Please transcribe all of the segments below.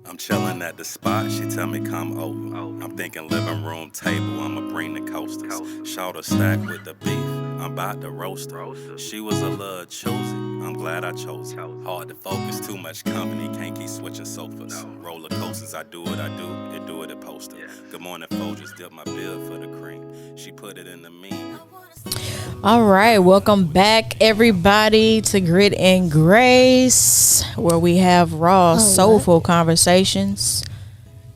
I'm chilling at the spot, she tell me come over. I'm thinking living room table, I'ma bring the coasters. Shout a stack with the beef, I'm about to roast her. She was a little choosy, I'm glad I chose her. Hard to focus, too much company, can't keep switching sofas. Roller coasters, I do what I do, it do it at poster. Good morning, Folgers, dip my bill for the cream. She put it in the mean. All right, welcome back, everybody, to Grit and Grace, where we have raw, soulful conversations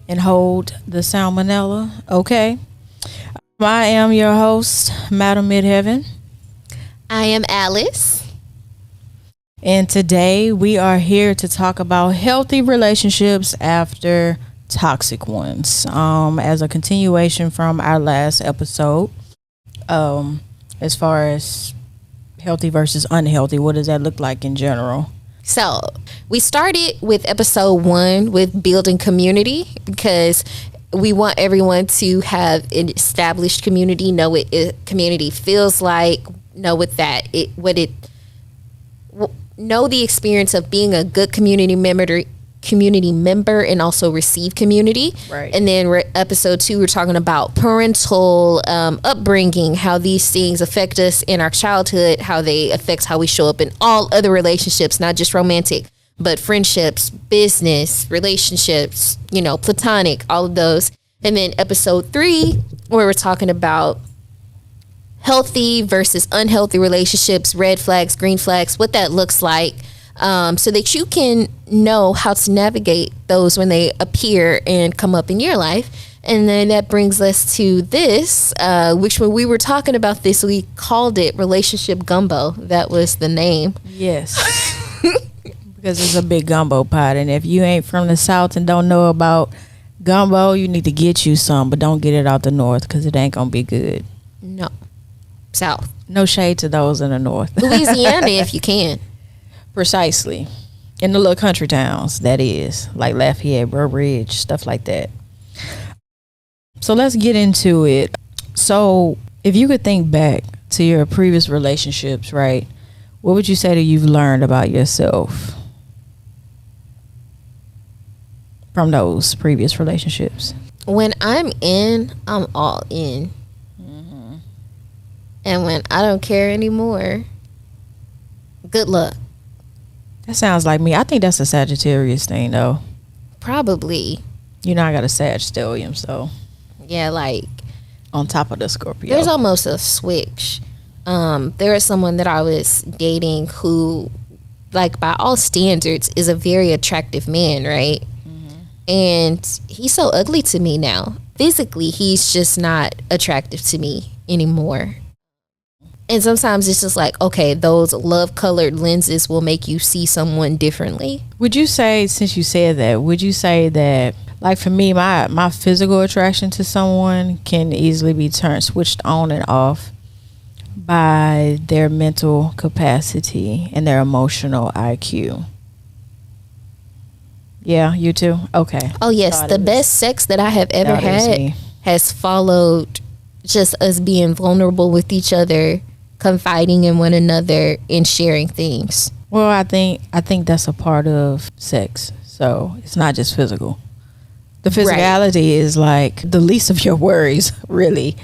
and hold the salmonella. Okay, I am your host, Madam Midheaven, I am Alice. and today we are here to talk about healthy relationships after toxic ones. As a continuation from our last episode, as far as healthy versus unhealthy, what does that look like in general? So we started with episode 1 with building community because we want everyone to have an established community, know what community feels like, know what know the experience of being a good community member and also receive community. Right. And then episode 2, we're talking about parental upbringing, how these things affect us in our childhood, how they affect how we show up in all other relationships, not just romantic, but friendships, business, relationships, platonic, all of those. And then episode 3, where we're talking about healthy versus unhealthy relationships, red flags, green flags, what that looks like, so that you can know how to navigate those when they appear and come up in your life. And then that brings us to this, which when we were talking about this, we called it Relationship Gumbo. That was the name. Yes. Because it's a big gumbo pot, and if you ain't from the South and don't know about gumbo, you need to get you some, but don't get it out the North because it ain't gonna be good. No. South. No shade to those in the North. Louisiana, if you can. Precisely. In the little country towns, that is. Like Lafayette, Burr Ridge, stuff like that. So let's get into it. So if you could think back to your previous relationships, right? What would you say that you've learned about yourself from those previous relationships? When I'm in, I'm all in. And when I don't care anymore, good luck. That sounds like me. I think that's a Sagittarius thing, though. Probably. I got a Sag stellium, so. Yeah, like. On top of the Scorpio. There's almost a switch. There is someone that I was dating who, like, by all standards, is a very attractive man, right? Mm-hmm. And he's so ugly to me now. Physically, he's just not attractive to me anymore. And sometimes it's just like, okay, those love-colored lenses will make you see someone differently. Would you say, since you said that, would you say that, like for me, my physical attraction to someone can easily be switched on and off by their mental capacity and their emotional IQ? Yeah, you too? Okay. Oh, yes. The best sex that I have ever had has followed just us being vulnerable with each other, confiding in one another, and sharing things. Well, I think that's a part of sex. So it's not just physical. The physicality is like the least of your worries, really,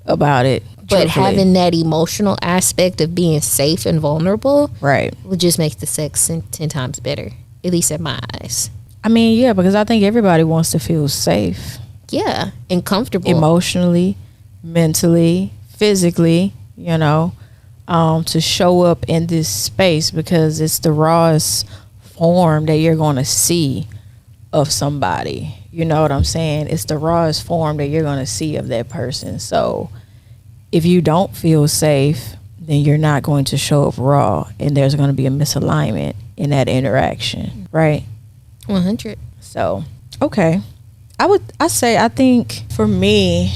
about it. But having that emotional aspect of being safe and vulnerable, right, will just make the sex 10 times better, at least in my eyes. I mean, yeah, because I think everybody wants to feel safe. Yeah, and comfortable. Emotionally, mentally, physically, to show up in this space, because it's the rawest form that you're going to see of somebody. You know what I'm saying? It's the rawest form that you're going to see of that person. So if you don't feel safe, then you're not going to show up raw, and there's going to be a misalignment in that interaction, right? 100. So, okay. I think for me,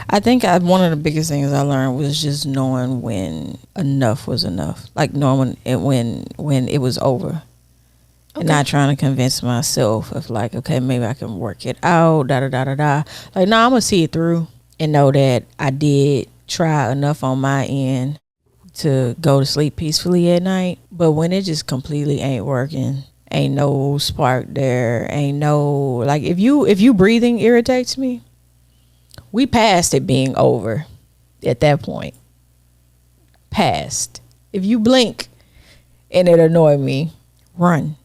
one of the biggest things I learned was just knowing when enough was enough. Like knowing when it was over. Okay. And not trying to convince myself of like, okay, maybe I can work it out, da-da-da-da-da. Like, no, I'm going to see it through and know that I did try enough on my end to go to sleep peacefully at night. But when it just completely ain't working, Ain't no spark there. Ain't no, like, if you breathing irritates me, we passed it being over at that point. Past. If you blink and it annoy me, run.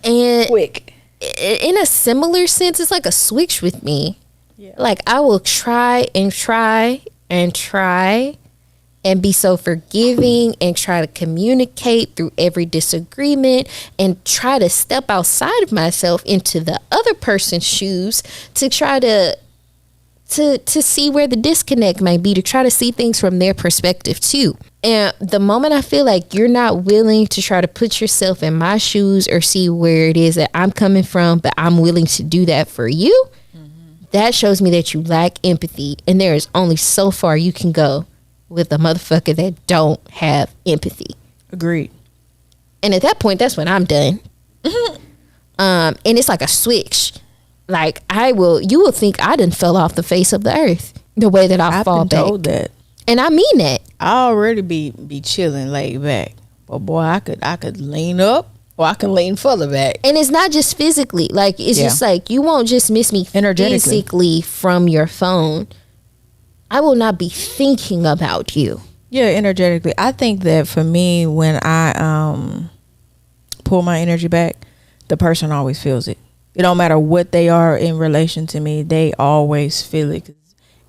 And Quick. in a similar sense, it's like a switch with me. Yeah. Like, I will try and try and try and be so forgiving and try to communicate through every disagreement and try to step outside of myself into the other person's shoes to try to see where the disconnect might be, to try to see things from their perspective too. And the moment I feel like you're not willing to try to put yourself in my shoes or see where it is that I'm coming from, but I'm willing to do that for you, that shows me that you lack empathy. And there is only so far you can go with a motherfucker that don't have empathy. Agreed. And at that point, that's when I'm done. And it's like a switch. Like, you will think I done fell off the face of the earth the way that I fall been back. told that. And I mean that. I already be chilling, laid back. But boy, I could lean up or I can lean further back. And it's not just physically. Like, it's just like, you won't just miss me Energetically. physically from your phone. I will not be thinking about you. Yeah, energetically. I think that for me, when I pull my energy back, the person always feels it. It don't matter what they are in relation to me, they always feel it. 'Cause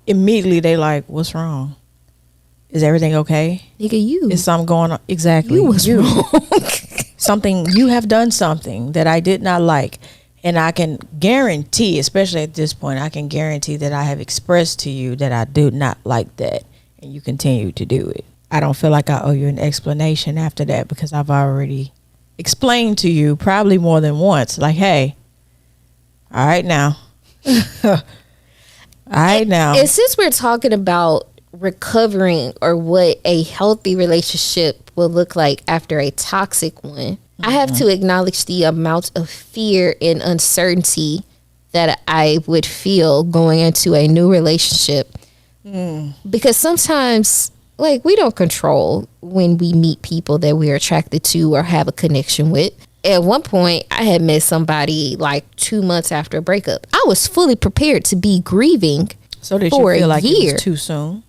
immediately they like, what's wrong? Is everything okay? Nigga, you. Is something going on? Exactly. You was wrong. Something, you have done something that I did not like. And I can guarantee, especially at this point, I can guarantee that I have expressed to you that I do not like that. And you continue to do it. I don't feel like I owe you an explanation after that, because I've already explained to you probably more than once. Like, hey, all right now. All right now. And since we're talking about recovering, or what a healthy relationship will look like after a toxic one, I have to acknowledge the amount of fear and uncertainty that I would feel going into a new relationship. Because sometimes, like, we don't control when we meet people that we're attracted to or have a connection with. At one point, I had met somebody like 2 months after a breakup. I was fully prepared to be grieving So did for you feel a like year. it was too soon?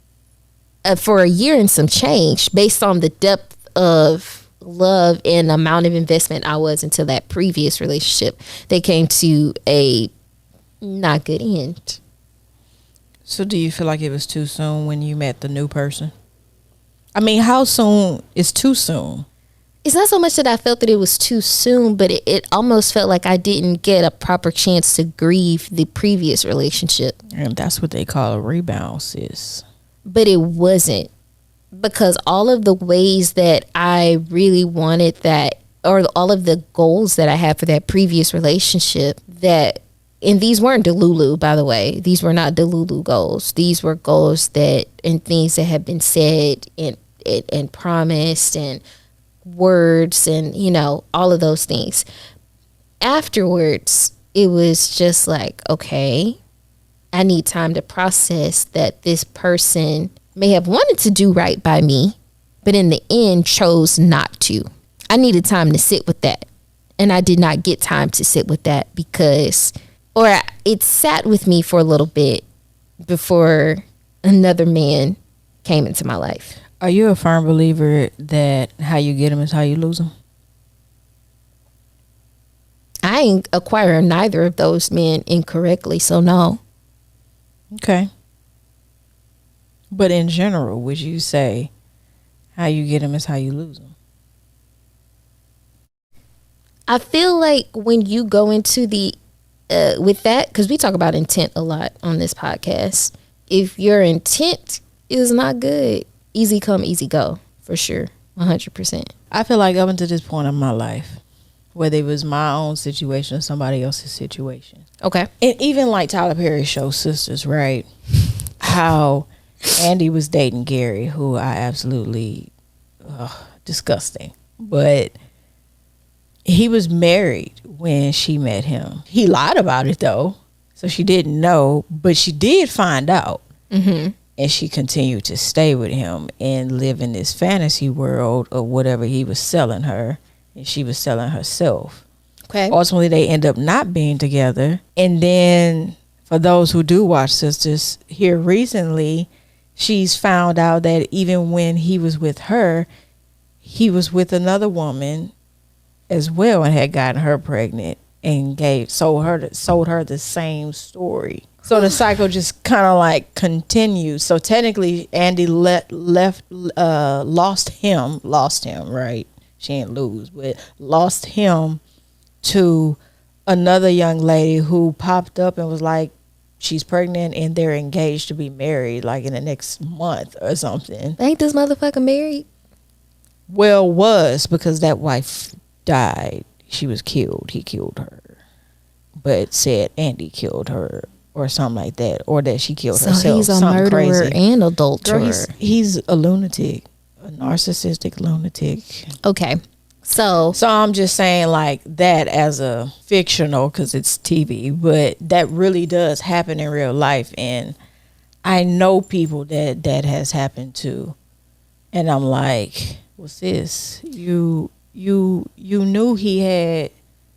For a year and some change, based on the depth of love and amount of investment I was into that previous relationship, they came to a not good end. So do you feel like it was too soon when you met the new person? I mean, how soon is too soon? It's not so much that I felt that it was too soon, but it almost felt like I didn't get a proper chance to grieve the previous relationship. And that's what they call a rebound, sis. But it wasn't, because all of the ways that I really wanted that, or all of the goals that I had for that previous relationship, and these weren't Delulu, by the way. These were not Delulu goals. These were goals that, and things that had been said and promised, and words, and, you know, all of those things. Afterwards, it was just like, okay, I need time to process that this person may have wanted to do right by me, but in the end chose not to. I needed time to sit with that. And I did not get time to sit with that it sat with me for a little bit before another man came into my life. Are you a firm believer that how you get them is how you lose them? I ain't acquiring neither of those men incorrectly, so no. Okay. But in general, would you say how you get them is how you lose them? I feel like when you go into the with that, because we talk about intent a lot on this podcast, if your intent is not good, easy come, easy go, for sure, 100%. I feel like up until this point in my life, whether it was my own situation or somebody else's situation, Okay. and even like Tyler Perry's show Sisters, right? How Andy was dating Gary, who I absolutely disgusting, but he was married when she met him. He lied about it though, so she didn't know, but she did find out. And she continued to stay with him and live in this fantasy world of whatever he was selling her and she was selling herself. Okay. Ultimately, they end up not being together. And then for those who do watch Sisters, here recently, she's found out that even when he was with her, he was with another woman as well and had gotten her pregnant and sold her the same story. So the cycle just kind of like continues. So technically, Andy lost him, right? She didn't lose, but lost him to another young lady who popped up and was like, she's pregnant and they're engaged to be married like in the next month or something. Ain't this motherfucker married? Well, was, because that wife died. She was killed. He killed her. But said Andy killed her or something like that. Or that she killed herself. So he's a something murderer crazy. and adulterer. Girl, he's a lunatic. A narcissistic lunatic. Okay. So I'm just saying like that as a fictional, because it's TV, but that really does happen in real life. And I know people that has happened to. And I'm like, well, sis, you knew he had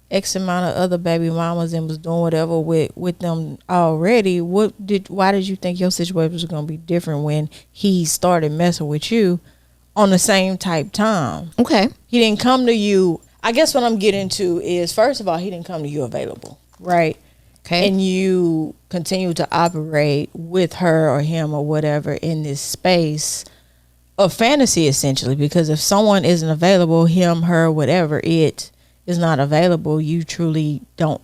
X amount of other baby mamas and was doing whatever with them already. Why did you think your situation was going to be different when he started messing with you on the same type time? Okay. He didn't come to you. I guess what I'm getting to is, first of all, he didn't come to you available, right? Okay. And you continue to operate with her or him or whatever in this space of fantasy, essentially, because if someone isn't available, him, her, whatever, it is not available, you truly don't,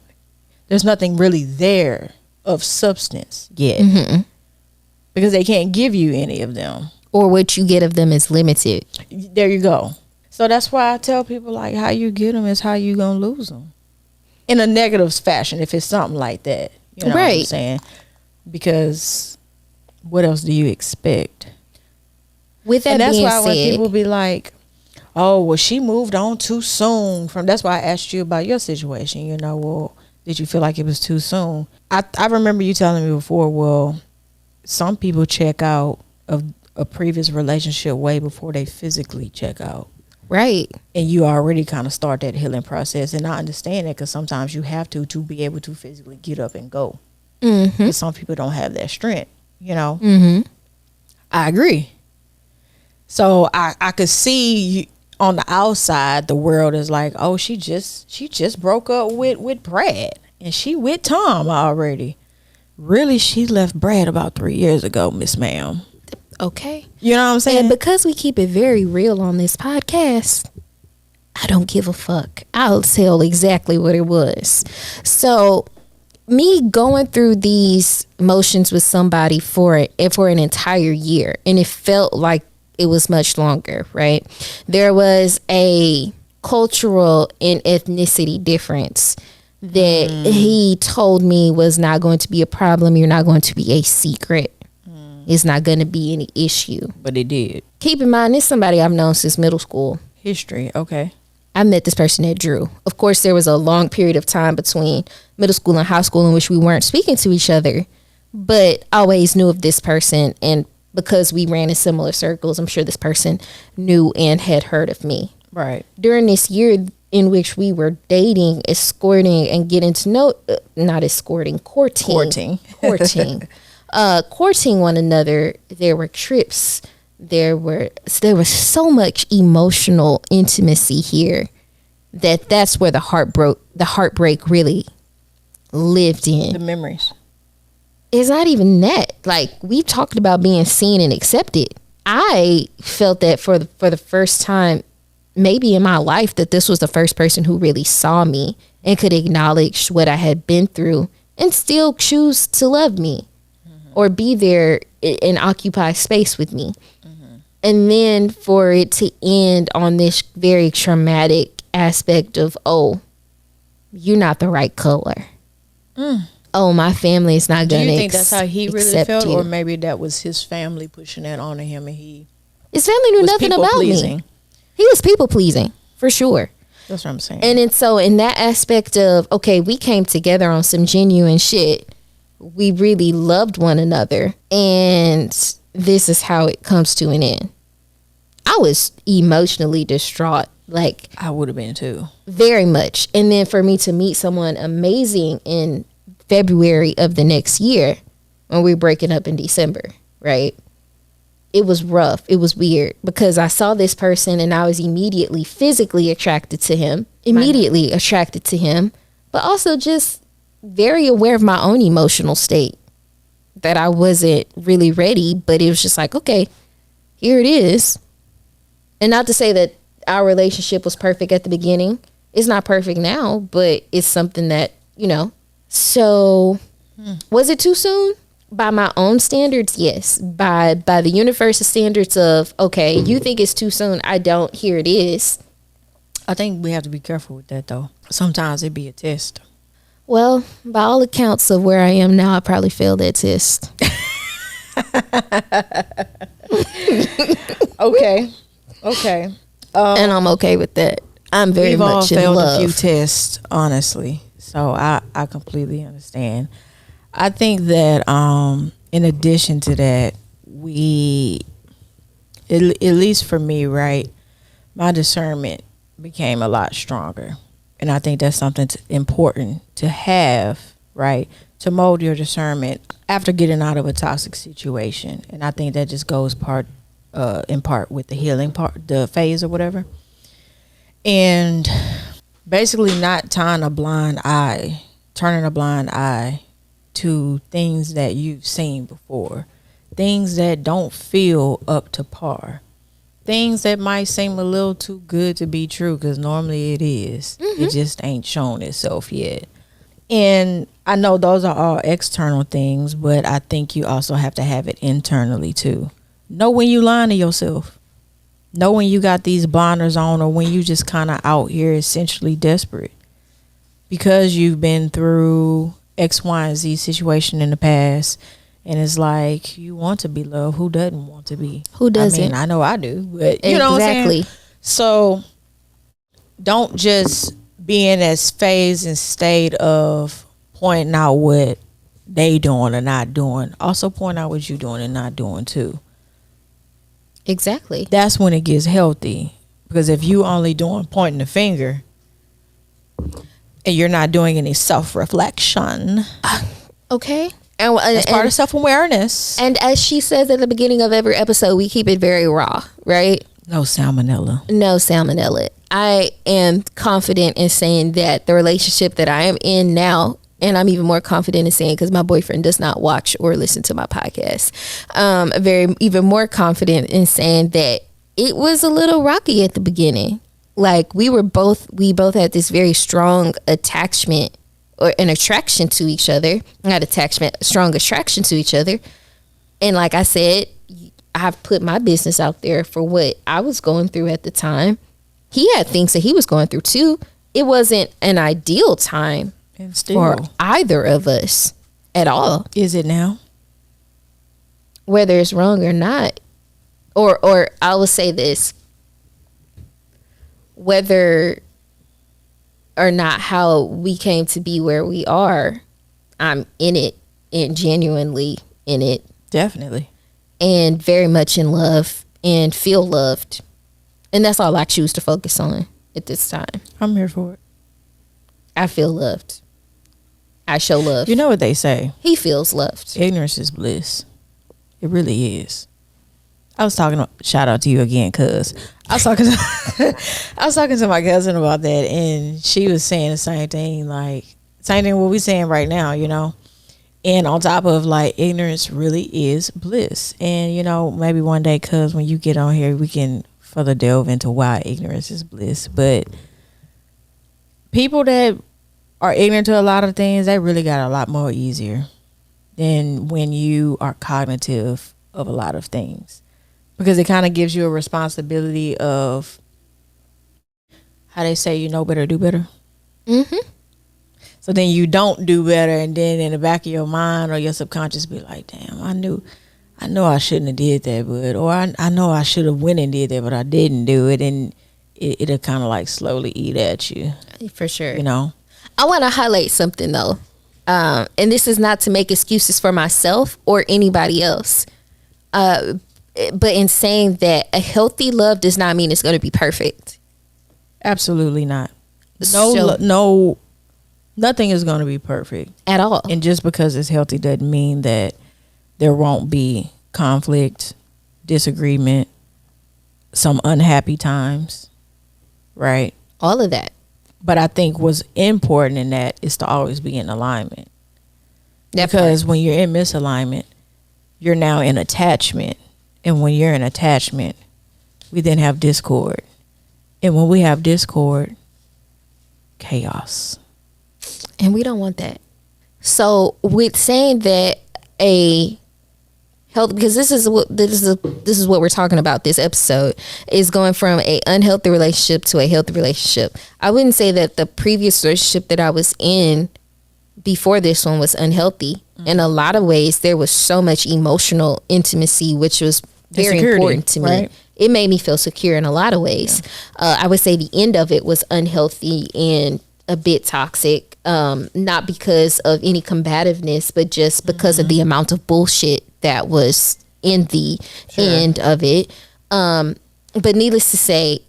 there's nothing really there of substance yet. Mm-hmm. Because they can't give you any of them. Or what you get of them is limited. There you go. So that's why I tell people, like, how you get them is how you gonna lose them. In a negative fashion, if it's something like that. You know what I'm saying? Because what else do you expect? With that and that's being why when said, people be like, oh, well, she moved on too soon. That's why I asked you about your situation. You know, well, did you feel like it was too soon? I remember you telling me before, well, some people check out of a previous relationship way before they physically check out. right. And you already kind of start that healing process. And I understand that because sometimes you have to be able to physically get up and go. Mm-hmm. But some people don't have that strength, you know. Mm-hmm. I agree. So I could see on the outside, the world is like, oh, she just broke up with Brad. And she with Tom already. Really, she left Brad about 3 years ago, Miss Ma'am. Okay. You know what I'm saying? And because we keep it very real on this podcast, I don't give a fuck. I'll tell exactly what it was. So me going through these motions with somebody for an entire year, and it felt like it was much longer, right? There was a cultural and ethnicity difference that he told me was not going to be a problem. You're not going to be a secret. It's not going to be any issue. But it did. Keep in mind, this is somebody I've known since middle school. History, okay. I met this person at Drew. Of course, there was a long period of time between middle school and high school in which we weren't speaking to each other, but I always knew of this person. And because we ran in similar circles, I'm sure this person knew and had heard of me. Right. During this year in which we were dating, escorting, and getting to know, not escorting, courting. Courting one another, there were trips, there was so much emotional intimacy here that's where the heartbreak really lived in. The memories. It's not even that. Like, we talked about being seen and accepted. I felt that for the first time maybe in my life, that this was the first person who really saw me and could acknowledge what I had been through and still choose to love me or be there and occupy space with me. And then for it to end on this very traumatic aspect of, oh, you're not the right color. Oh, my family is not going to accept you. Do you think that's how he really felt? Or maybe that was his family pushing that onto him and his family knew nothing about me. He was people pleasing, for sure. That's what I'm saying. And then so in that aspect of, okay, we came together on some genuine shit. We really loved one another. And this is how it comes to an end. I was emotionally distraught Like, I would have been too. very much. And then for me to meet someone amazing in February of the next year, when we were breaking up in December, right? It was rough. It was weird because I saw this person and I was immediately physically attracted to him, but also just very aware of my own emotional state, that I wasn't really ready, but it was just like, okay, here it is. And not to say that our relationship was perfect at the beginning. It's not perfect now, but it's something that, So was it too soon? By my own standards, yes. By the universal standards of, okay, you think it's too soon, I don't, here it is. I think we have to be careful with that, though. Sometimes it be a test. Well, by all accounts of where I am now, I probably failed that test. Okay. And I'm okay with that. I'm very We've all much in failed love. a few tests, honestly. So I completely understand. I think that in addition to that, at least for me, right, my discernment became a lot stronger. And I think that's something important to have, right, to mold your discernment after getting out of a toxic situation. And I think that just goes in part with the healing part, the phase or whatever. And basically not turning a blind eye to things that you've seen before, things that don't feel up to par, things that might seem a little too good to be true, because normally it is. It just ain't shown itself yet. And I know those are all external things, but I think you also have to have it internally too. Know when you lying to yourself. Know when you got these blinders on, or when you just kind of out here essentially desperate because you've been through X, Y, and Z situation in the past, and it's like you want to be loved. Who doesn't want to be? Who doesn't? I mean, I know I do, but you know what I'm saying? So don't just be in that phase and state of pointing out what they doing or not doing. Also point out what you doing and not doing too. Exactly. That's when it gets healthy. Because if you only pointing the finger and you're not doing any self-reflection. Okay. It's part of self-awareness. And as she says at the beginning of every episode, we keep it very raw, right? No salmonella. No salmonella. I am confident in saying that the relationship that I am in now, and I'm even more confident in saying, because my boyfriend does not watch or listen to my podcast, even more confident in saying that it was a little rocky at the beginning. Like we both had this very strong attachment or an attraction to each other, not attachment, strong attraction to each other. And like I said, I've put my business out there for what I was going through at the time. He had things that he was going through too. It wasn't an ideal time for either of us at all. Is it now? Whether it's wrong or not, or I will say this, whether or not how we came to be where we are, I'm in it and genuinely in it. Definitely. And very much in love and feel loved. And that's all I choose to focus on at this time. I'm here for it. I feel loved. I show love. You know what they say? He feels loved. Ignorance is bliss. It really is. I was talking, shout out to you again, cuz I was talking to my cousin about that, and she was saying the same thing what we saying right now, you know. And on top of like, ignorance really is bliss. And you know, maybe one day, cuz when you get on here, we can further delve into why ignorance is bliss. But people that are ignorant to a lot of things, they really got a lot more easier than when you are cognitive of a lot of things, because it kind of gives you a responsibility of, how they say, you know better, do better. So then you don't do better, and then in the back of your mind or your subconscious be like, damn, I know I shouldn't have did that, but, or I know I should have went and did that, but I didn't do it. And it'll kind of like slowly eat at you. For sure. You know? I want to highlight something though. And this is not to make excuses for myself or anybody else. But in saying that, a healthy love does not mean it's going to be perfect. Absolutely not. So- No, nothing is going to be perfect. At all. And just because it's healthy doesn't mean that there won't be conflict, disagreement, some unhappy times, right? All of that. But I think what's important in that is to always be in alignment. That Because part. when you're in misalignment, you're now in attachment. And when you're in attachment, we then have discord. And when we have discord, chaos. And we don't want that. So with saying that a health, because this is what we're talking about, this episode is going from a unhealthy relationship to a healthy relationship. I wouldn't say that the previous relationship that I was in before this one was unhealthy. In a lot of ways, there was so much emotional intimacy, which was very Security, important to me. right? It made me feel secure in a lot of ways. I would say the end of it was unhealthy and a bit toxic, not because of any combativeness, but just because of the amount of bullshit that was in the end of it. But needless to say,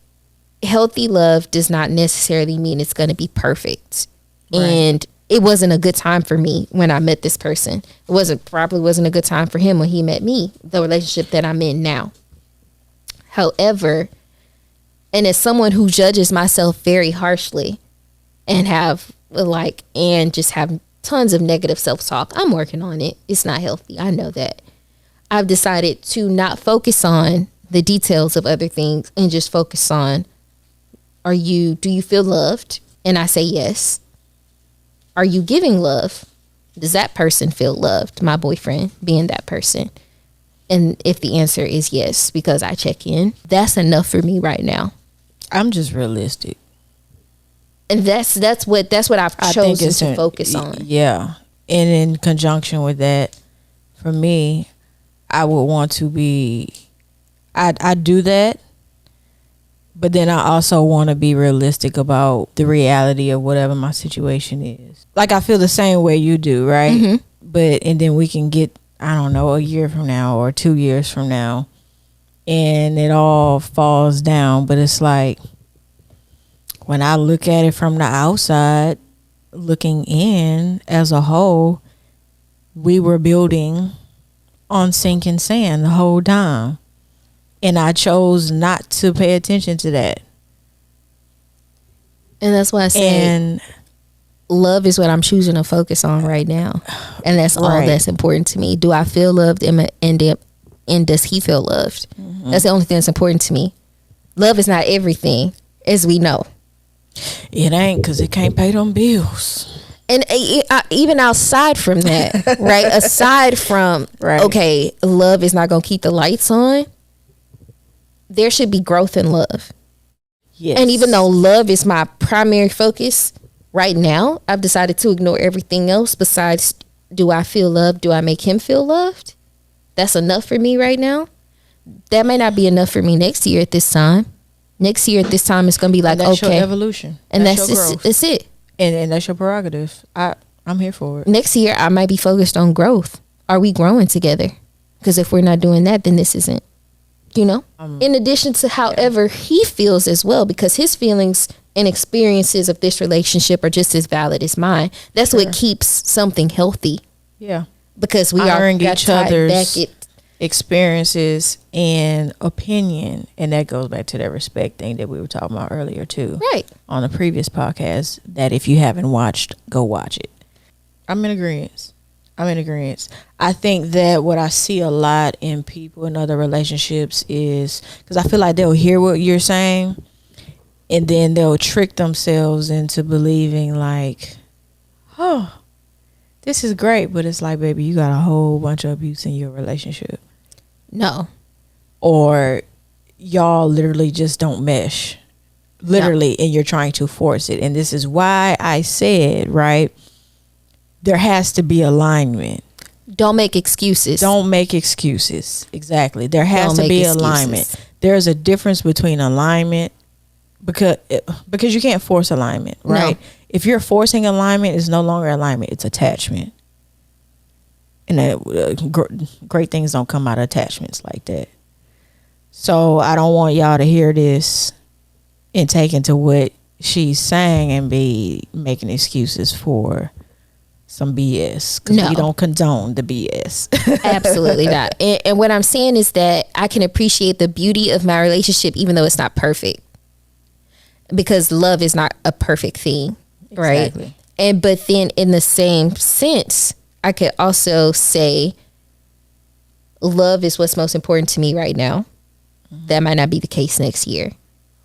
healthy love does not necessarily mean it's going to be perfect. Right. And it wasn't a good time for me when I met this person. It probably wasn't a good time for him when he met me, the relationship that I'm in now. However, and as someone who judges myself very harshly and just have tons of negative self-talk, I'm working on it. It's not healthy. I know that. I've decided to not focus on the details of other things and just focus on, do you feel loved? And I say yes. Are you giving love? Does that person feel loved? My boyfriend being that person. And if the answer is yes, because I check in, that's enough for me right now. I'm just realistic. And that's what I've chosen to focus on. Yeah. And in conjunction with that, for me, I would want to be, I do that, but then I also want to be realistic about the reality of whatever my situation is. Like, I feel the same way you do, right? Mm-hmm. And then we can get, I don't know, a year from now or 2 years from now, and it all falls down. But it's like, when I look at it from the outside, looking in as a whole, we were building on sinking sand the whole time. And I chose not to pay attention to that. And that's why I say love is what I'm choosing to focus on right now. And that's all that's important to me. Do I feel loved? And does he feel loved? Mm-hmm. That's the only thing that's important to me. Love is not everything, as we know. It ain't, because it can't pay them bills. And even outside from that, right? Aside from, okay, love is not going to keep the lights on. There should be growth in love. Yes. And even though love is my primary focus right now, I've decided to ignore everything else besides, do I feel loved? Do I make him feel loved? That's enough for me right now. That may not be enough for me next year at this time. Next year at this time, it's going to be like, that's okay. your evolution. And that's your growth. It's it. And that's your prerogative. I'm here for it. Next year, I might be focused on growth. Are we growing together? Because if we're not doing that, then this isn't. In addition to however he feels as well, because his feelings and experiences of this relationship are just as valid as mine. That's what keeps something healthy. Yeah. Because we honoring are each other's experiences and opinion. And that goes back to that respect thing that we were talking about earlier too. Right. On the previous podcast, that if you haven't watched, go watch it. I'm in agreement. I think that what I see a lot in people in other relationships is, because I feel like they'll hear what you're saying and then they'll trick themselves into believing like, oh, this is great. But it's like, baby, you got a whole bunch of abuse in your relationship. No. Or y'all literally just don't mesh. Literally, and you're trying to force it. And this is why I said, right, there has to be alignment. Don't make excuses. Exactly. There has to be alignment. There's a difference between alignment, because you can't force alignment, right? No. If you're forcing alignment, it's no longer alignment, it's attachment. And great things don't come out of attachments like that. So I don't want y'all to hear this and taking to what she's saying and be making excuses for some BS, because No. we don't condone the BS. Absolutely not. And what I'm saying is that I can appreciate the beauty of my relationship even though it's not perfect, because love is not a perfect thing, right? Exactly. And but then in the same sense, I could also say love is what's most important to me right now. That might not be the case next year.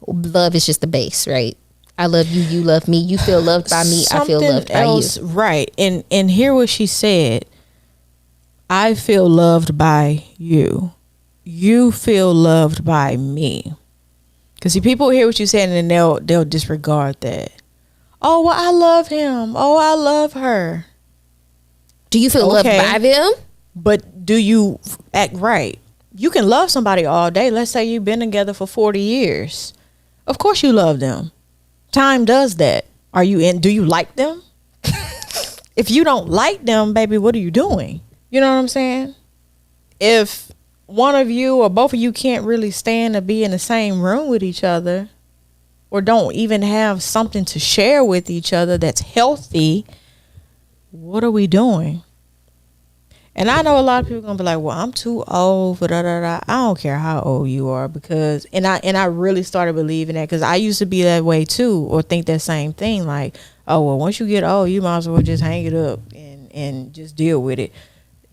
Love is just the base, right? I love you, you love me, you feel loved by me, I feel loved by you. Right. And hear what she said. I feel loved by you. You feel loved by me. Because see, people hear what you said and then they'll disregard that. Oh, well, I love him. Oh, I love her. Do you feel loved by them? But do you act right? You can love somebody all day. Let's say you've been together for 40 years. Of course you love them. Time does that. Do you like them? If you don't like them, baby, what are you doing? You know what I'm saying? If one of you or both of you can't really stand to be in the same room with each other, or don't even have something to share with each other that's healthy, what are we doing? And I know a lot of people are gonna be like, well, I'm too old for da-da-da. I don't care how old you are, because and I really started believing that, because I used to be that way too, or think that same thing, like, oh, well, once you get old, you might as well just hang it up and just deal with it.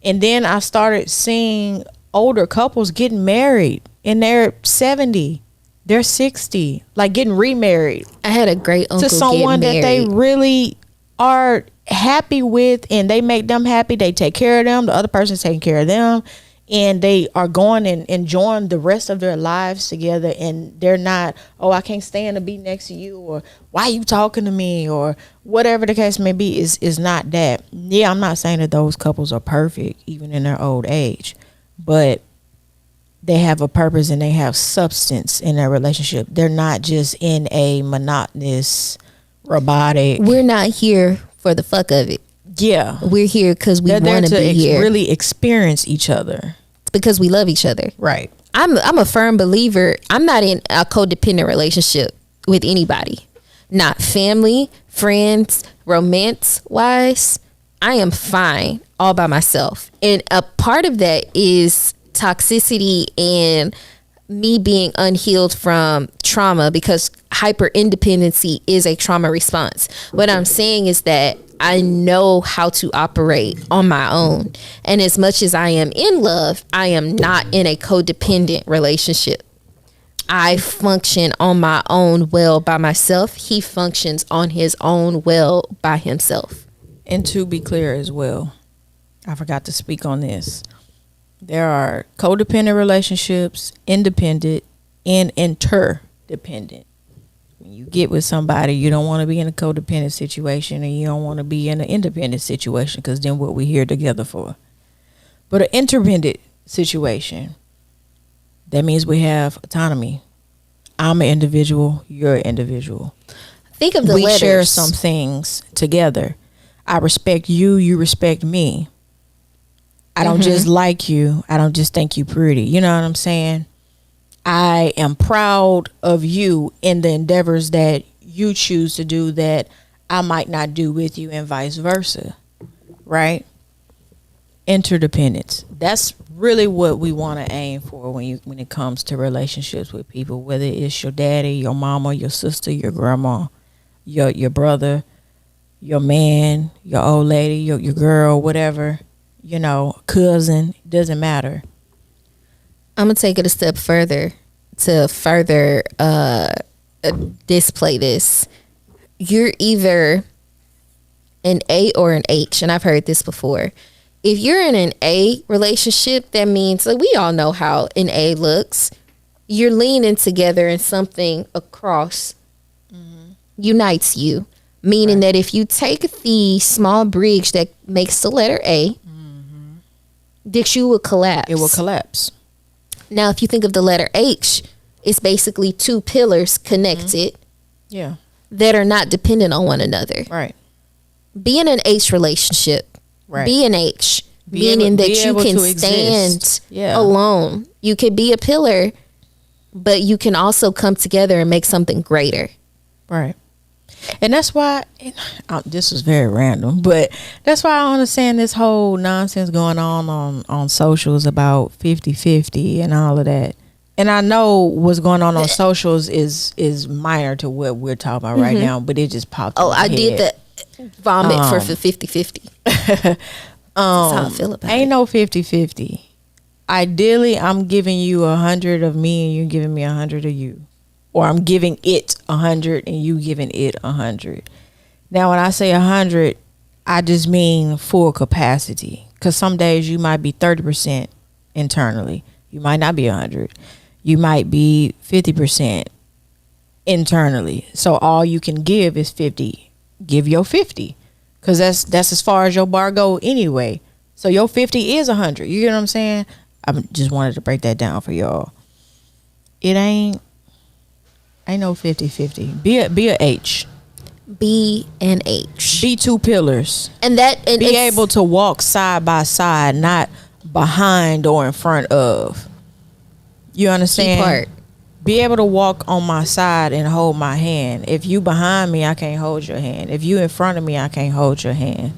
And then I started seeing older couples getting married and they're 70, they're 60, like getting remarried. I had a great uncle to someone that they really are happy with, and they make them happy. They take care of them. The other person's taking care of them, and they are going and enjoying the rest of their lives together. And they're not, oh, I can't stand to be next to you, or why are you talking to me, or whatever the case may be. Is not that. Yeah, I'm not saying that those couples are perfect even in their old age, but they have a purpose and they have substance in their relationship. They're not just in a monotonous, robotic. We're not here for the fuck of it. Yeah, we're here because we want to be here. Really experience each other because we love each other. Right. I'm a firm believer. I'm not in a codependent relationship with anybody. Not family, friends, romance wise. I am fine all by myself, and a part of that is toxicity and me being unhealed from trauma, because hyper independency is a trauma response. What I'm saying is that I know how to operate on my own. And as much as I am in love, I am not in a codependent relationship. I function on my own well by myself. He functions on his own well by himself. And to be clear as well, I forgot to speak on this. There are codependent relationships, independent, and interdependent. When you get with somebody, you don't want to be in a codependent situation, and you don't want to be in an independent situation, because then what we here together for. But an interdependent situation, that means we have autonomy. I'm an individual, you're an individual. Think of the letters. We share some things together. I respect you, you respect me. I don't just like you. I don't just think you pretty. You know what I'm saying? I am proud of you in the endeavors that you choose to do that I might not do with you, and vice versa. Right? Interdependence. That's really what we want to aim for when it comes to relationships with people, whether it's your daddy, your mama, your sister, your grandma, your brother, your man, your old lady, your girl, whatever. You know, cousin, doesn't matter. I'm gonna take it a step further to further display this. You're either an A or an H, and I've heard this before. If you're in an A relationship, that means, like, we all know how an A looks. You're leaning together, and something across unites you. Meaning that if you take the small bridge that makes the letter A, that you will collapse. It will collapse. Now, if you think of the letter H, it's basically two pillars connected. Yeah. That are not dependent on one another. Right. Be in an H relationship. Right. Be an H. Meaning that you can stand alone. You could be a pillar but you can also come together and make something greater. Right. And that's why, this was very random, but that's why I don't understand this whole nonsense going on socials about 50-50 and all of that. And I know what's going on socials is minor to what we're talking about right now, but it just popped in my head. Did the vomit for 50-50. That's how I feel about it. Ain't no 50-50. Ideally, I'm giving you 100 of me and you're giving me 100 of you. Or I'm giving it 100 and you giving it 100. Now, when I say 100, I just mean full capacity. Because some days you might be 30% internally. You might not be 100. You might be 50% internally. So all you can give is 50. Give your 50. Because that's as far as your bar go anyway. So your 50 is 100. You get what I'm saying? I just wanted to break that down for y'all. It ain't no 50-50. Be a H. B and H. Be two pillars. And be able to walk side by side, not behind or in front of. You understand? Key part. Be able to walk on my side and hold my hand. If you behind me, I can't hold your hand. If you in front of me, I can't hold your hand.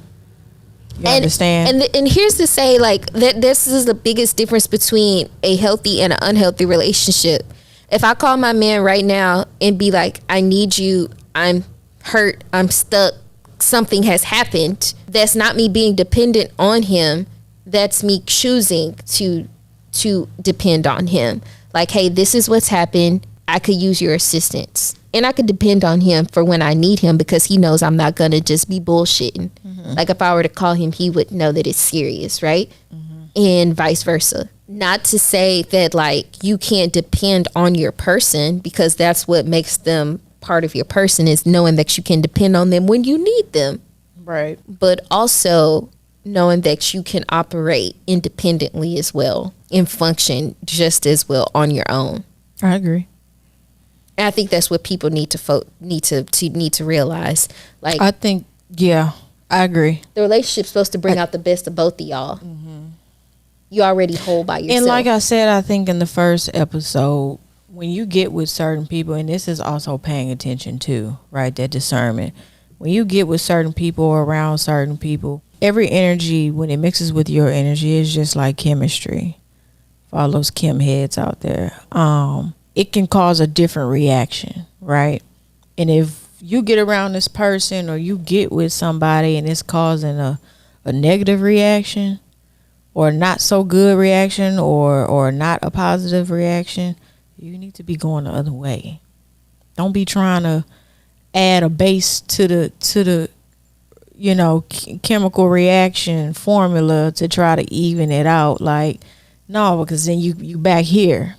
You understand? And here's to say, like, that this is the biggest difference between a healthy and an unhealthy relationship. If I call my man right now and be like, I need you, I'm hurt, I'm stuck, something has happened, that's not me being dependent on him. That's me choosing to depend on him. Like, hey, this is what's happened. I could use your assistance. And I could depend on him for when I need him because he knows I'm not going to just be bullshitting. Mm-hmm. Like, if I were to call him, he would know that it's serious, right? Mm-hmm. And vice versa. Not to say that, like, you can't depend on your person, because that's what makes them part of your person, is knowing that you can depend on them when you need them. Right. But also knowing that you can operate independently as well and function just as well on your own. I agree. And I think that's what people need to realize. Like, I think, yeah, I agree. The relationship's supposed to bring out the best of both of y'all. Mm-hmm. You already whole by yourself. And like I said, I think in the first episode, when you get with certain people, and this is also paying attention to, right, that discernment. When you get with certain people or around certain people, every energy, when it mixes with your energy, is just like chemistry. For all those chem heads out there, it can cause a different reaction, right? And if you get around this person or you get with somebody and it's causing a negative reaction or not so good reaction or not a positive reaction, you need to be going the other way. Don't be trying to add a base to the chemical reaction formula to try to even it out. Like, no, because then you back here.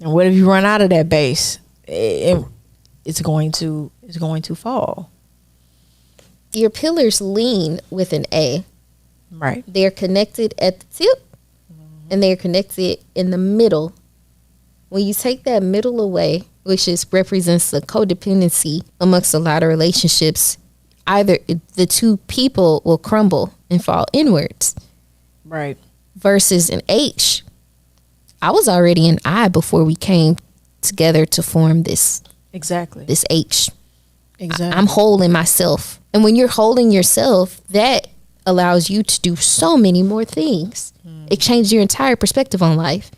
And what if you run out of that base? It's going to fall. Your pillars lean with an A. Right. They're connected at the tip, and they're connected in the middle. When you take that middle away, which represents the codependency amongst a lot of relationships, either the two people will crumble and fall inwards. Right. Versus an H. I was already an I before we came together to form this. Exactly. This H. Exactly. I'm whole in myself. And when you're holding yourself, that allows you to do so many more things. It changes your entire perspective on life.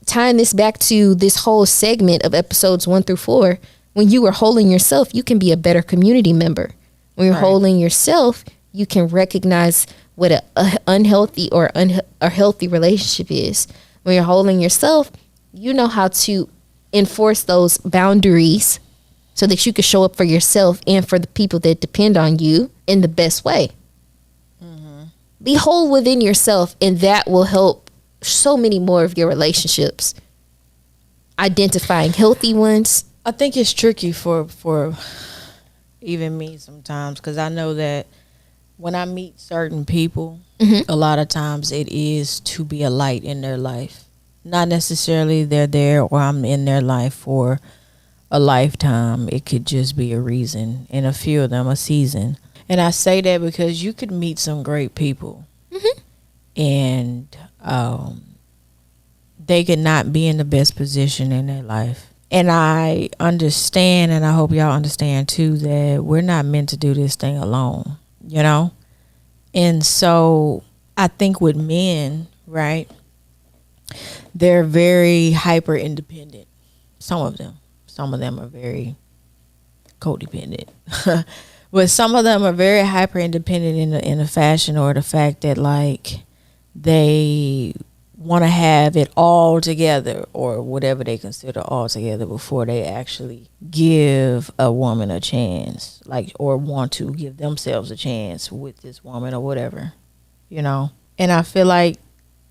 Tying this back to this whole segment of episodes 1 through 4, when you are holding yourself, you can be a better community member. When you're holding yourself, you can recognize what an unhealthy or a healthy relationship is. When you're holding yourself, you know how to enforce those boundaries so that you can show up for yourself and for the people that depend on you in the best way. Mm-hmm. Be whole within yourself, and that will help so many more of your relationships. Identifying healthy ones. I think it's tricky for even me sometimes, because I know that when I meet certain people, a lot of times it is to be a light in their life. Not necessarily they're there or I'm in their life for a lifetime. It could just be a reason, and a few of them a season. And I say that because you could meet some great people, and they could not be in the best position in their life. And I understand, and I hope y'all understand too, that we're not meant to do this thing alone, you know? And so I think with men, right, they're very hyper independent. Some of them are very codependent. But some of them are very hyper independent in the fashion or the fact that like they want to have it all together or whatever they consider all together before they actually give a woman a chance, like, or want to give themselves a chance with this woman or whatever, you know. And I feel like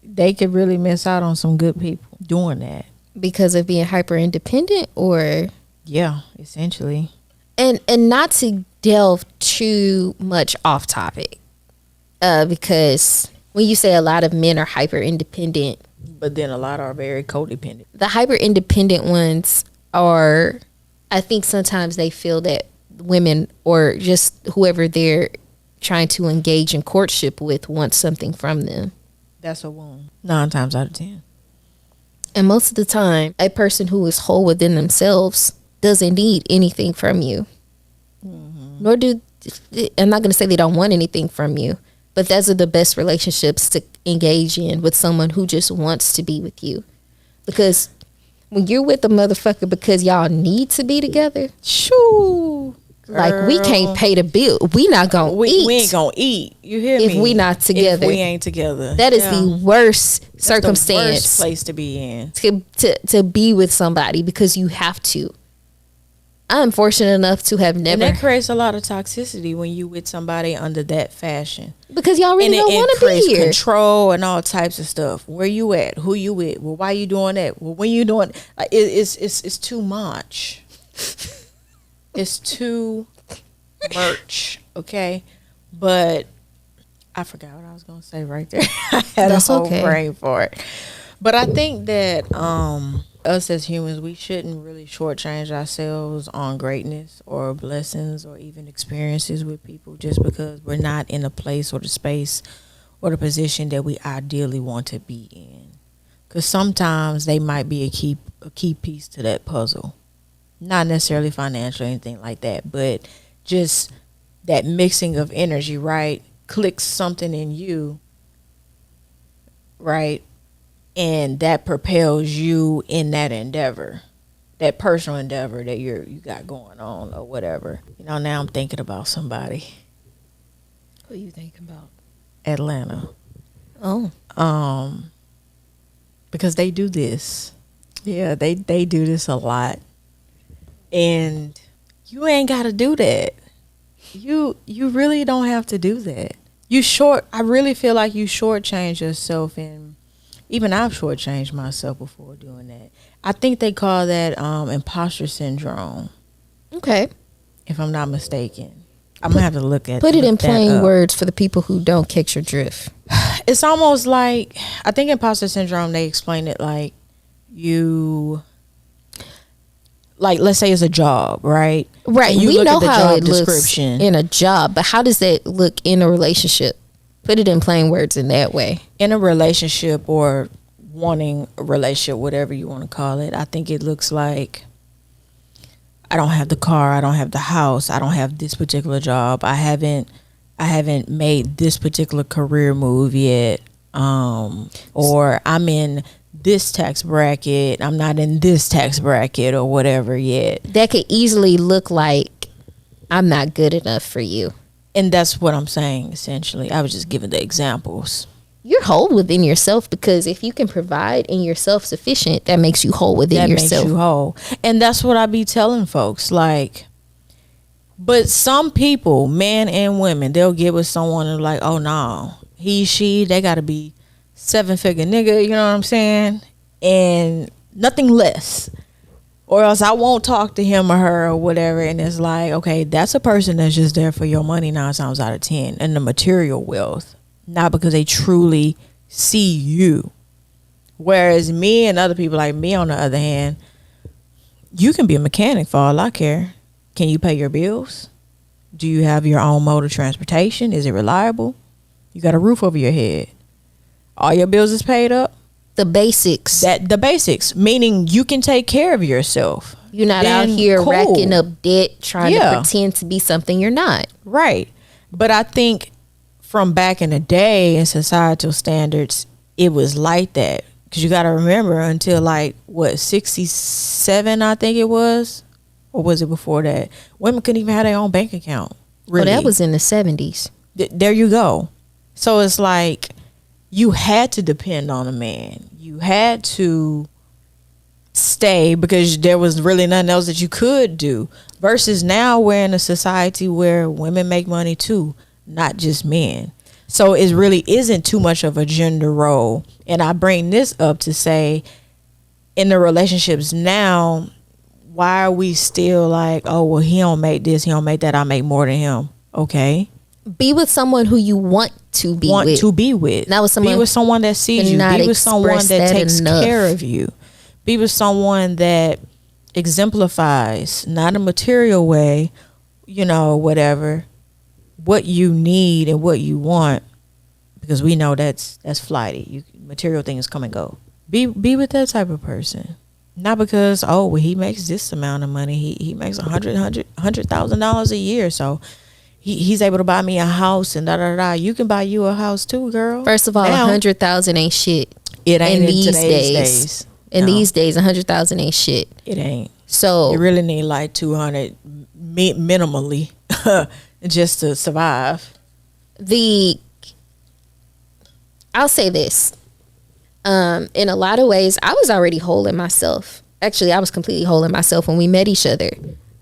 they could really miss out on some good people doing that because of being hyper independent, or yeah, essentially. And not to delve too much off topic, because when you say a lot of men are hyper independent, but then a lot are very codependent. The hyper independent ones are, I think sometimes they feel that women or just whoever they're trying to engage in courtship with wants something from them. That's a wound. 9 times out of 10. And most of the time, a person who is whole within themselves doesn't need anything from you. Mm-hmm. Nor do, I'm not going to say they don't want anything from you, but those are the best relationships to engage in with someone who just wants to be with you. Because when you're with a motherfucker because y'all need to be together, shoo, like we can't pay the bill. We not gonna eat. We ain't gonna eat. You hear if me? If we not together. If we ain't together. That is the worst circumstance. The worst place to be in. To be with somebody because you have to. I'm fortunate enough to have never. And that creates a lot of toxicity when you with somebody under that fashion. Because y'all really don't want to be here. Control and all types of stuff. Where you at? Who you with? Well, why you doing that? Well, when you doing it's too much. It's too much. Okay, but I forgot what I was gonna say right there. I had a whole brain for it. But I think that us as humans, we shouldn't really shortchange ourselves on greatness or blessings or even experiences with people just because we're not in a place or the space or the position that we ideally want to be in. Because sometimes they might be a key piece to that puzzle. Not necessarily financial or anything like that, but just that mixing of energy, right? Clicks something in you, right? And that propels you in that endeavor, that personal endeavor that you got going on or whatever. You know, now I'm thinking about somebody. Who are you thinking about? Atlanta. Oh. Because they do this. Yeah, they do this a lot. And you ain't got to do that. You really don't have to do that. I really feel like you shortchange yourself, and even I've shortchanged myself before doing that. I think they call that Imposter Syndrome. Okay. If I'm not mistaken. I'm going to have to look at Put it in plain words for the people who don't catch your drift. It's almost like, I think Imposter Syndrome, they explain it like let's say it's a job, right? Right. And you we look know at the how job it looks description in a job, but how does that look in a relationship? Put it in plain words in that way. In a relationship or wanting a relationship, whatever you want to call it, I think it looks like I don't have the car, I don't have the house, I don't have this particular job, I haven't made this particular career move yet, or I'm in this tax bracket, I'm not in this tax bracket or whatever yet. That could easily look like I'm not good enough for you. And that's what I'm saying, essentially. I was just giving the examples. You're whole within yourself, because if you can provide and you're self-sufficient, that makes you whole within yourself. That makes you whole. And that's what I be telling folks. Like, but some people, men and women, they'll get with someone and like, oh no, she, they got to be 7-figure nigga, you know what I'm saying? And nothing less. Or else I won't talk to him or her or whatever. And it's like, okay, that's a person that's just there for your money 9 times out of 10 and the material wealth, not because they truly see you. Whereas me and other people like me, on the other hand, you can be a mechanic for all I care. Can you pay your bills? Do you have your own mode of transportation? Is it reliable? You got a roof over your head? All your bills is paid up? The basics. The basics, meaning you can take care of yourself. You're not out Then here cool. racking up debt trying Yeah. to pretend to be something you're not. Right. But I think from back in the day in societal standards, it was like that. Because you got to remember until like, what, 67, I think it was? Or was it before that? Women couldn't even have their own bank account. Really. Well, that was in the 70s. There you go. So it's like you had to depend on a man. You had to stay because there was really nothing else that you could do. Versus now we're in a society where women make money too, not just men. So it really isn't too much of a gender role. And I bring this up to say, in the relationships now, why are we still like, oh, well, he don't make this, he don't make that, I make more than him. Okay. Be with someone who you want to be with. Not with someone. Be with someone that sees you. Be with someone that takes care of you. Be with someone that exemplifies, not a material way, whatever, what you need and what you want, because we know that's flighty. Material things come and go. Be with that type of person. Not because, oh, well, he makes this amount of money. He makes $100,000 a year, so he's able to buy me a house and da da da. You can buy you a house too, girl. First of all, 100,000 ain't shit. It ain't in these days. In these days, 100,000 ain't shit. It ain't. So you really need like 200 minimally just to survive. I'll say this. In a lot of ways, I was already whole in myself. Actually, I was completely whole in myself when we met each other.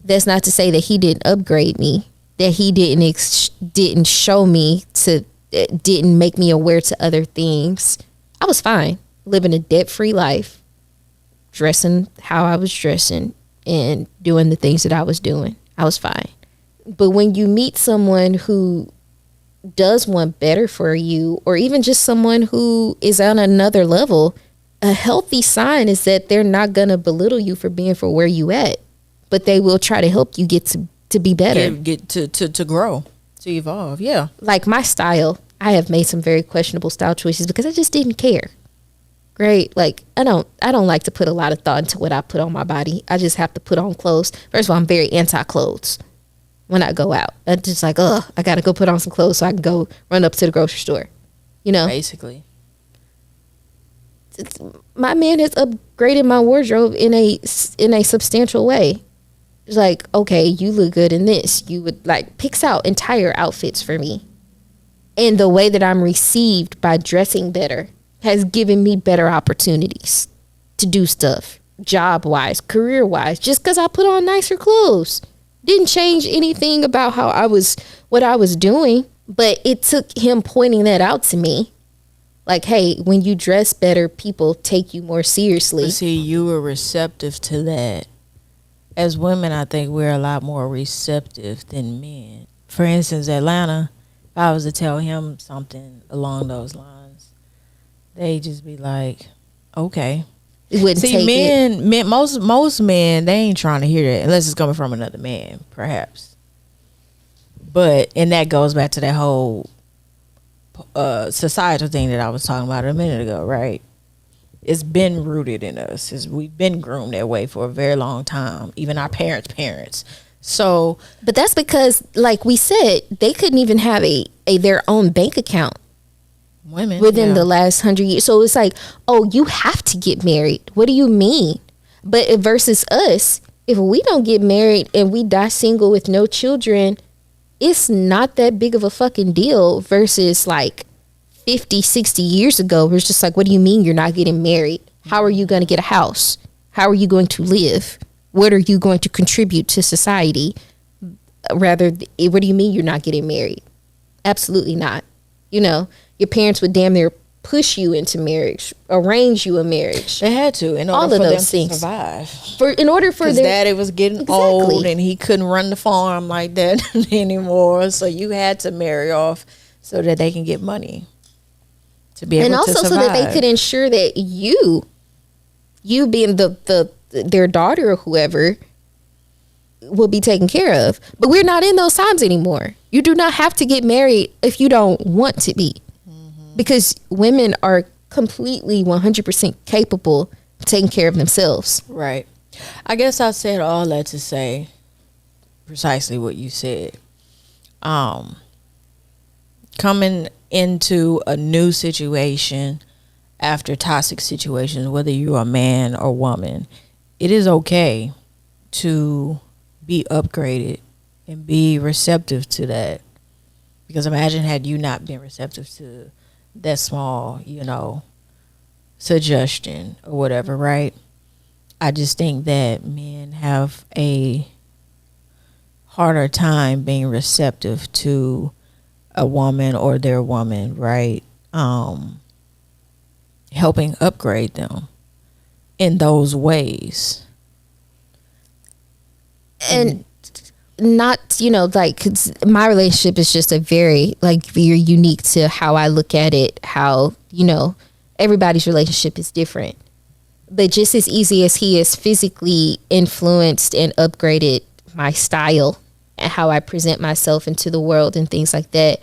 That's not to say that he didn't upgrade me, that he didn't show me didn't make me aware to other things. I was fine living a debt-free life, dressing how I was dressing, and doing the things that I was doing. I was fine. But when you meet someone who does want better for you, or even just someone who is on another level, a healthy sign is that they're not going to belittle you for being for where you at, but they will try to help you get to be better. Get to grow, to evolve. Yeah. Like my style, I have made some very questionable style choices because I just didn't care. Great. Like I don't like to put a lot of thought into what I put on my body. I just have to put on clothes. First of all, I'm very anti-clothes when I go out. I'm just like, I got to go put on some clothes so I can go run up to the grocery store. Basically. My man has upgraded my wardrobe in a substantial way. It's like, okay, you look good in this. You would picks out entire outfits for me. And the way that I'm received by dressing better has given me better opportunities to do stuff, job-wise, career-wise, just because I put on nicer clothes. Didn't change anything about what I was doing, but it took him pointing that out to me. Like, hey, when you dress better, people take you more seriously. But see, you were receptive to that. As women, I think we're a lot more receptive than men. For instance, Atlanta, if I was to tell him something along those lines, they just be like, okay. It wouldn't see, take men, most men, they ain't trying to hear that unless it's coming from another man, perhaps. And that goes back to that whole societal thing that I was talking about a minute ago, right? It's been rooted in us. We've been groomed that way for a very long time, even our parents. So, but that's because, like we said, they couldn't even have their own bank account. Women within the last 100 years. So it's like, oh, you have to get married. What do you mean? But versus us, if we don't get married and we die single with no children, it's not that big of a fucking deal versus 50, 60 years ago, where it's just like, what do you mean you're not getting married? How are you going to get a house? How are you going to live? What are you going to contribute to society? What do you mean you're not getting married? Absolutely not. Your parents would damn near push you into marriage, arrange you a marriage. They had to in order for them to survive. Because daddy was getting old and he couldn't run the farm like that anymore. So you had to marry off so that they can get money to be able to survive. And also so that they could ensure that you being their daughter or whoever will be taken care of. But we're not in those times anymore. You do not have to get married if you don't want to be. Because women are completely 100% capable of taking care of themselves. Right. I guess I said all that to say precisely what you said. Coming into a new situation after toxic situations, whether you're a man or woman, it is okay to be upgraded and be receptive to that. Because imagine had you not been receptive to that small, suggestion or whatever, right? I just think that men have a harder time being receptive to a woman or their woman, right? Helping upgrade them in those ways. And not, like, 'cause my relationship is just a very unique to how I look at it, how, everybody's relationship is different. But just as easy as he has physically influenced and upgraded my style and how I present myself into the world and things like that,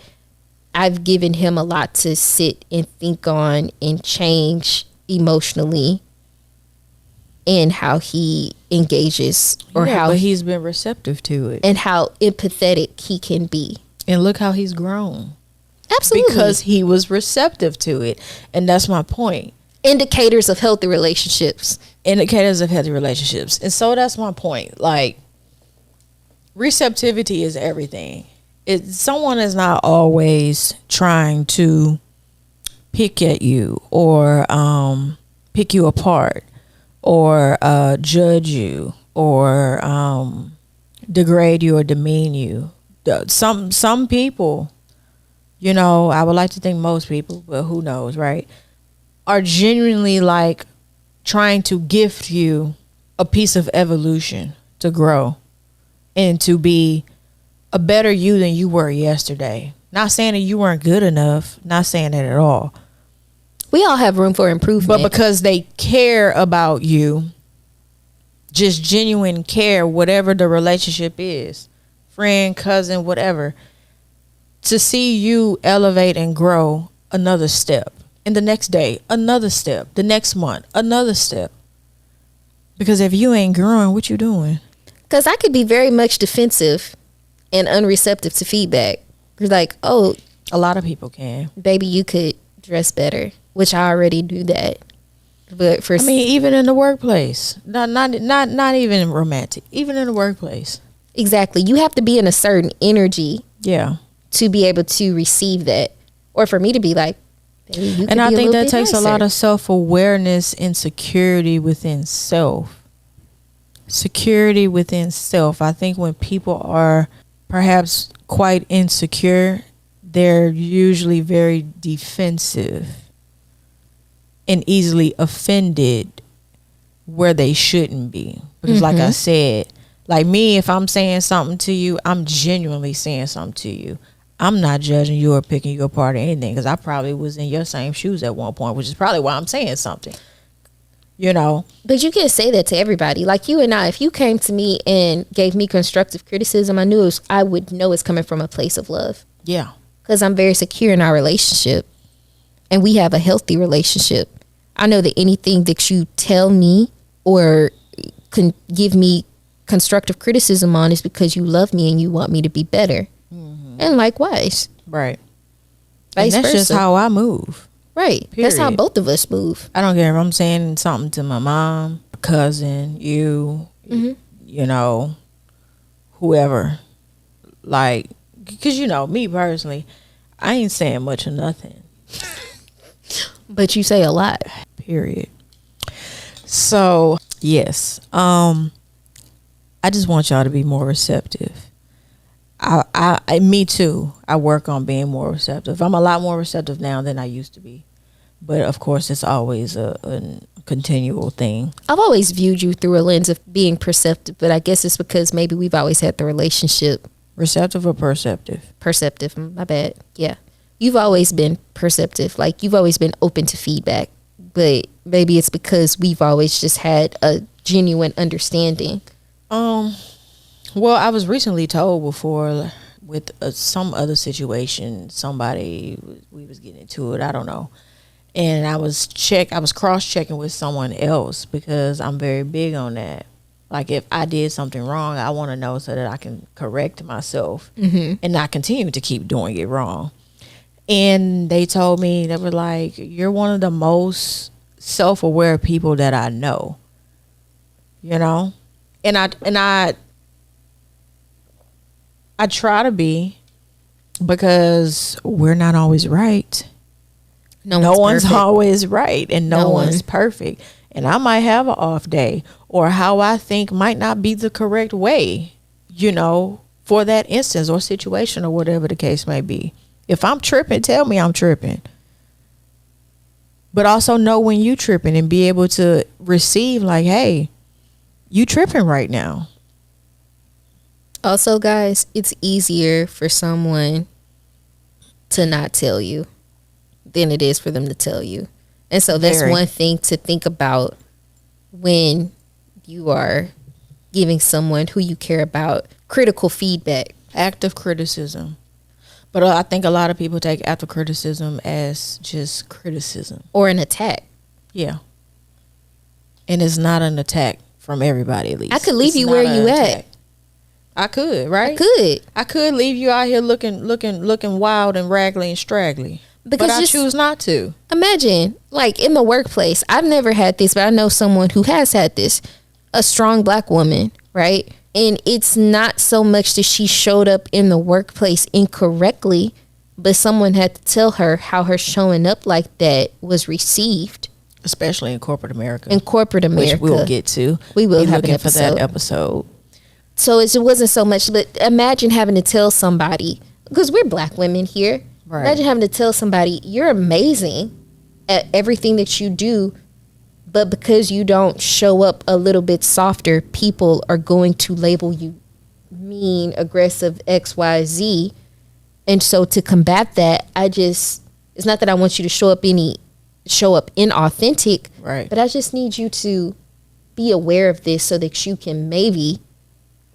I've given him a lot to sit and think on and change emotionally in how he engages or how but he's been receptive to it. And how empathetic he can be. And look how he's grown. Absolutely. Because he was receptive to it. And that's my point. Indicators of healthy relationships. And so that's my point. Like, receptivity is everything. Someone is not always trying to pick at you or pick you apart or judge you or degrade you or demean you. Some people, I would like to think most people, but who knows, right, are genuinely like trying to gift you a piece of evolution to grow and to be a better you than you were yesterday. Not saying that you weren't good enough, not saying that at all. We all have room for improvement. But because they care about you, just genuine care, whatever the relationship is, friend, cousin, whatever, to see you elevate and grow another step. And the next day, another step. The next month, another step. Because if you ain't growing, what you doing? Because I could be very much defensive and unreceptive to feedback. Like, oh, a lot of people can. Baby, you could dress better, which I already do that. But even in the workplace, not even romantic, even in the workplace. Exactly. You have to be in a certain energy. Yeah. To be able to receive that, or for me to be like, baby, you could and I be think that nicer. takes a lot of self-awareness and security within self. Security within self. I think when people are perhaps quite insecure, they're usually very defensive and easily offended where they shouldn't be. Because like I said, like me, if I'm saying something to you, I'm genuinely saying something to you. I'm not judging you or picking you apart or anything, because I probably was in your same shoes at one point, which is probably why I'm saying something. But you can't say that to everybody. Like you and I, if you came to me and gave me constructive criticism, I would know it's coming from a place of love. Yeah. Because I'm very secure in our relationship. And we have a healthy relationship. I know that anything that you tell me or can give me constructive criticism on is because you love me and you want me to be better. Mm-hmm. And likewise. Right. Vice and that's versa. just how I move. Right. Period. That's how both of us move. I don't care if I'm saying something to my mom, cousin, you, whoever. Like, because, me personally, I ain't saying much of nothing. But you say a lot. Period. So, yes. I just want y'all to be more receptive. Me too. I work on being more receptive. I'm a lot more receptive now than I used to be. But of course, it's always a continual thing. I've always viewed you through a lens of being perceptive, but I guess it's because maybe we've always had the relationship. Receptive or perceptive? Perceptive. My bad. Yeah. You've always been perceptive. Like, you've always been open to feedback. But maybe it's because we've always just had a genuine understanding. Well, I was recently told before with some other situation, we was getting into it, I don't know. And I was cross-checking with someone else because I'm very big on that. Like if I did something wrong, I want to know so that I can correct myself and not continue to keep doing it wrong. And they told me, they were like, you're one of the most self-aware people that I know. You know? And I try to be, because we're not always right. No one's always right, and no one's perfect. And I might have an off day, or how I think might not be the correct way, you know, for that instance or situation or whatever the case may be. If I'm tripping, tell me I'm tripping. But also know when you tripping and be able to receive like, hey, you tripping right now. Also, guys, it's easier for someone to not tell you than it is for them to tell you. And so that's one thing to think about when you are giving someone who you care about critical feedback. Active criticism. But I think a lot of people take active criticism as just criticism. Or an attack. Yeah. And it's not an attack from everybody, at least. I could leave you where you at. I could, right? I could leave you out here looking wild and raggedy and straggly. But I choose not to. Imagine, like in the workplace, I've never had this, but I know someone who has had this. A strong black woman, right? And it's not so much that she showed up in the workplace incorrectly, but someone had to tell her how her showing up like that was received. Especially in corporate America. Which we'll get to. We will have an episode. For that episode. So it wasn't so much, but imagine having to tell somebody, because we're black women here. Right. Imagine having to tell somebody, you're amazing at everything that you do, but because you don't show up a little bit softer, people are going to label you mean, aggressive, XYZ. And so to combat that, it's not that I want you to show up inauthentic, right? But I just need you to be aware of this so that you can maybe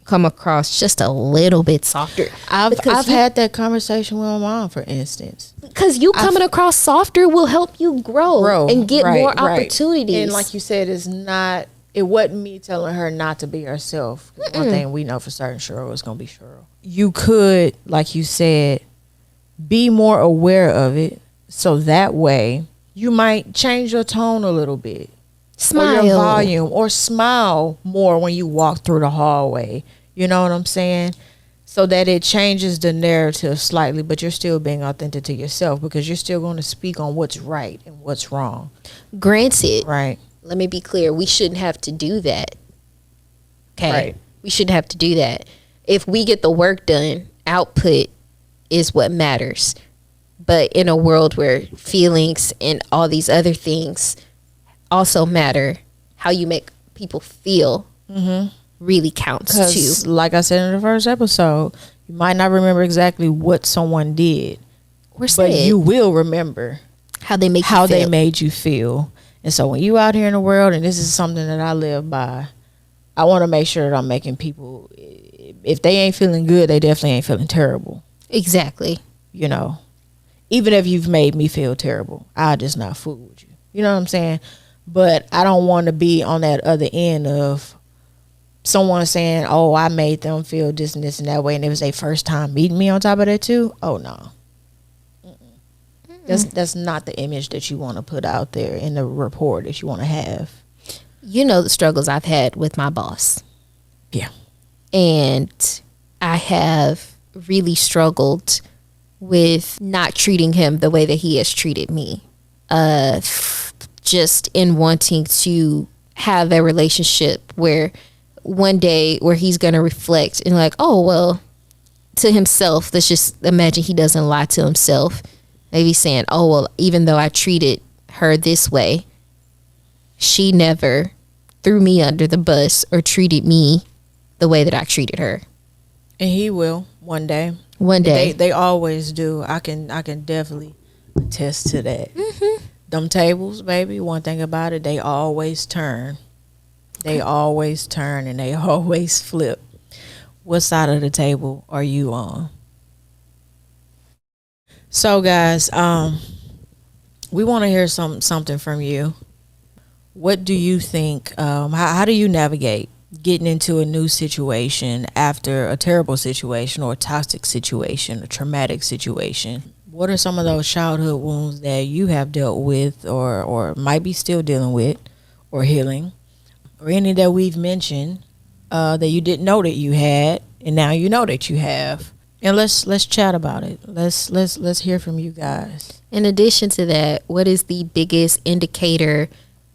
come across just a little bit softer. I've had that conversation with my mom, for instance. Because you coming across softer will help you grow and get more opportunities. And like you said, it wasn't me telling her not to be herself. One thing we know for certain, Cheryl is going to be Cheryl. You could, like you said, be more aware of it, so that way you might change your tone a little bit. Smile. Or your volume, or smile more when you walk through the hallway. You know what I'm saying? So that it changes the narrative slightly, but you're still being authentic to yourself, because you're still going to speak on what's right and what's wrong. Granted, right? Let me be clear. We shouldn't have to do that. Okay? Right. We shouldn't have to do that. If we get the work done, output is what matters. But in a world where feelings and all these other things also matter, how you make people feel really counts too. Like I said in the first episode, you might not remember exactly what someone did, but you will remember how they made you feel. And so when you out here in the world, and this is something that I live by, I want to make sure that I'm making people, if they ain't feeling good, they definitely ain't feeling terrible. Exactly. You know, even if you've made me feel terrible, I'll just not fool with you. You know what I'm saying? But I don't want to be on that other end of someone saying, oh, I made them feel this and this and that way, and it was their first time meeting me on top of that too. Oh, no. That's not the image that you want to put out there in the rapport that you want to have. You know the struggles I've had with my boss. Yeah. And I have really struggled with not treating him the way that he has treated me. Just in wanting to have a relationship where one day where he's going to reflect and like, oh, well, to himself, let's just imagine he doesn't lie to himself. Maybe saying, oh, well, even though I treated her this way, she never threw me under the bus or treated me the way that I treated her. And he will one day. One day. They always do. I can definitely attest to that. Them tables, baby, one thing about it, they always turn. They always turn and they always flip. What side of the table are you on? So guys, we want to hear something from you. What do you think? How do you navigate getting into a new situation after a terrible situation or a toxic situation, a traumatic situation? What are some of those childhood wounds that you have dealt with or might be still dealing with or healing? Or any that we've mentioned that you didn't know that you had and now you know that you have. And let's chat about it. Let's hear from you guys. In addition to that, what is the biggest indicator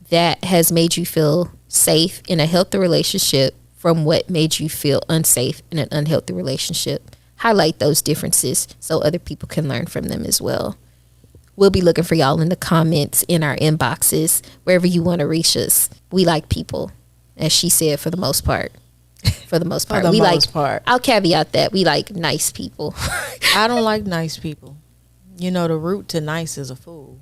that has made you feel safe in a healthy relationship from what made you feel unsafe in an unhealthy relationship? Highlight those differences so other people can learn from them as well. We'll be looking for y'all in the comments, in our inboxes, wherever you want to reach us. We like people, as she said, for the most part. For the most part. For the most part. I'll caveat that. We like nice people. I don't like nice people. You know, the root to nice is a fool.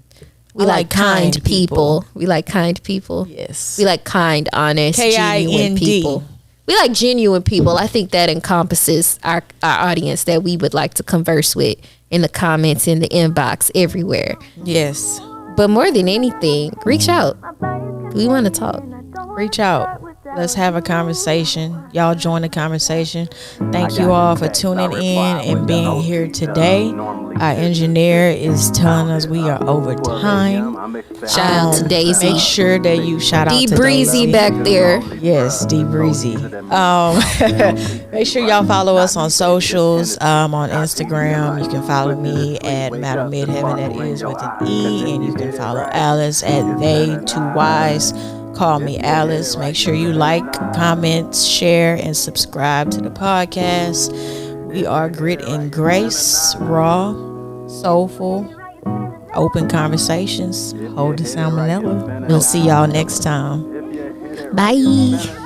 We like kind people. We like kind people. Yes. We like kind, honest, genuine people. We like genuine people. I think that encompasses our audience that we would like to converse with in the comments, in the inbox, everywhere. Yes. But more than anything, reach out. We want to talk. Reach out. Let's have a conversation. Y'all join the conversation. Thank you all for tuning in and being here today. Our engineer is telling us we are over time. Shout out to Daisy. Make sure that you shout out to Breezy Daisy back there. Yes, D Breezy. Make sure y'all follow us on socials. On Instagram, you can follow me at Madam Midheaven, that is with an E, and you can follow Alice at They Two Wise. Call me Alice. Make sure you like, comment, share, and subscribe to the podcast. We are Grit and Grace, raw, soulful, open conversations. Hold the salmonella. We'll see y'all next time. Bye.